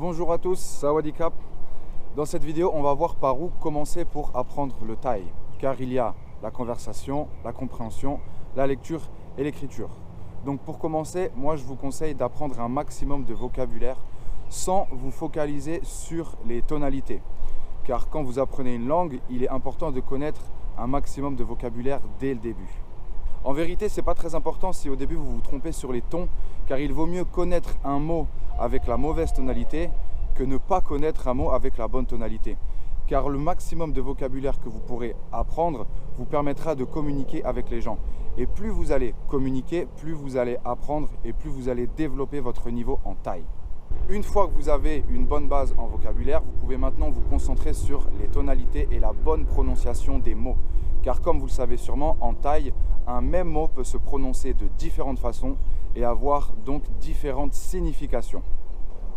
Bonjour à tous, Sawadee Kap. Dans cette vidéo, on va voir par où commencer pour apprendre le thaï, car il y a la conversation, la compréhension, la lecture et l'écriture. Donc pour commencer, moi je vous conseille d'apprendre un maximum de vocabulaire sans vous focaliser sur les tonalités. Car quand vous apprenez une langue, il est important de connaître un maximum de vocabulaire dès le début. En vérité, ce n'est pas très important si au début vous vous trompez sur les tons, car il vaut mieux connaître un mot avec la mauvaise tonalité que ne pas connaître un mot avec la bonne tonalité. Car le maximum de vocabulaire que vous pourrez apprendre vous permettra de communiquer avec les gens. Et plus vous allez communiquer, plus vous allez apprendre et plus vous allez développer votre niveau en thaï. Une fois que vous avez une bonne base en vocabulaire, vous pouvez maintenant vous concentrer sur les tonalités et la bonne prononciation des mots. Car comme vous le savez sûrement, en thaï, un même mot peut se prononcer de différentes façons et avoir donc différentes significations.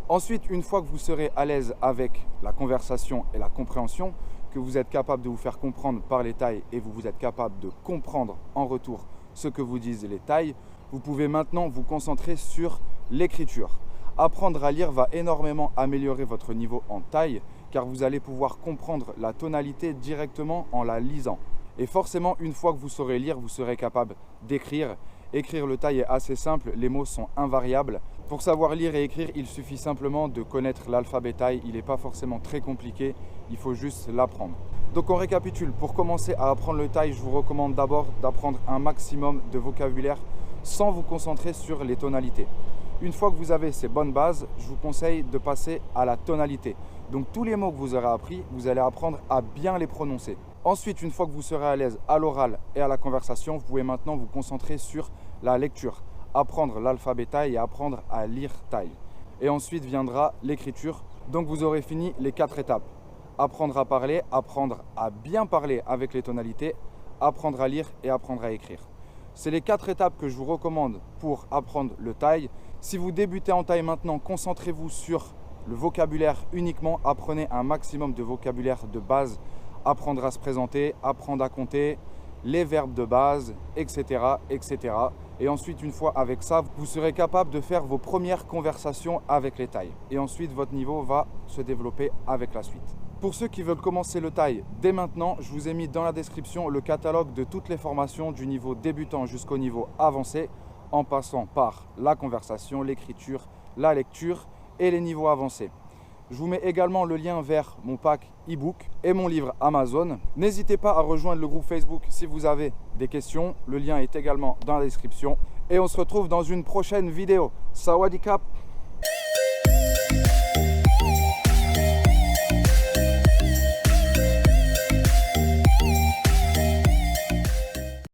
Ensuite, une fois que vous serez à l'aise avec la conversation et la compréhension, que vous êtes capable de vous faire comprendre par les Thaïs et vous êtes capable de comprendre en retour ce que vous disent les Thaïs, vous pouvez maintenant vous concentrer sur l'écriture. Apprendre à lire va énormément améliorer votre niveau en thaï car vous allez pouvoir comprendre la tonalité directement en la lisant. Et forcément, une fois que vous saurez lire, vous serez capable d'écrire. Écrire le thaï est assez simple, les mots sont invariables. Pour savoir lire et écrire, il suffit simplement de connaître l'alphabet thaï. Il n'est pas forcément très compliqué, il faut juste l'apprendre. Donc on récapitule, pour commencer à apprendre le thaï, je vous recommande d'abord d'apprendre un maximum de vocabulaire sans vous concentrer sur les tonalités. Une fois que vous avez ces bonnes bases, je vous conseille de passer à la tonalité. Donc tous les mots que vous aurez appris, vous allez apprendre à bien les prononcer. Ensuite, une fois que vous serez à l'aise à l'oral et à la conversation, vous pouvez maintenant vous concentrer sur la lecture, apprendre l'alphabet thaï et apprendre à lire thaï. Et ensuite viendra l'écriture. Donc vous aurez fini les 4 étapes. Apprendre à parler, apprendre à bien parler avec les tonalités, apprendre à lire et apprendre à écrire. C'est les 4 étapes que je vous recommande pour apprendre le thaï. Si vous débutez en thaï maintenant, concentrez-vous sur le vocabulaire uniquement. Apprenez un maximum de vocabulaire de base. Apprendre à se présenter, apprendre à compter, les verbes de base, etc., etc. Et ensuite, une fois avec ça, vous serez capable de faire vos premières conversations avec les Thaïs. Et ensuite, votre niveau va se développer avec la suite. Pour ceux qui veulent commencer le thaï dès maintenant, je vous ai mis dans la description le catalogue de toutes les formations du niveau débutant jusqu'au niveau avancé, en passant par la conversation, l'écriture, la lecture et les niveaux avancés. Je vous mets également le lien vers mon pack e-book et mon livre Amazon. N'hésitez pas à rejoindre le groupe Facebook si vous avez des questions. Le lien est également dans la description. Et on se retrouve dans une prochaine vidéo. Sawadee Kap.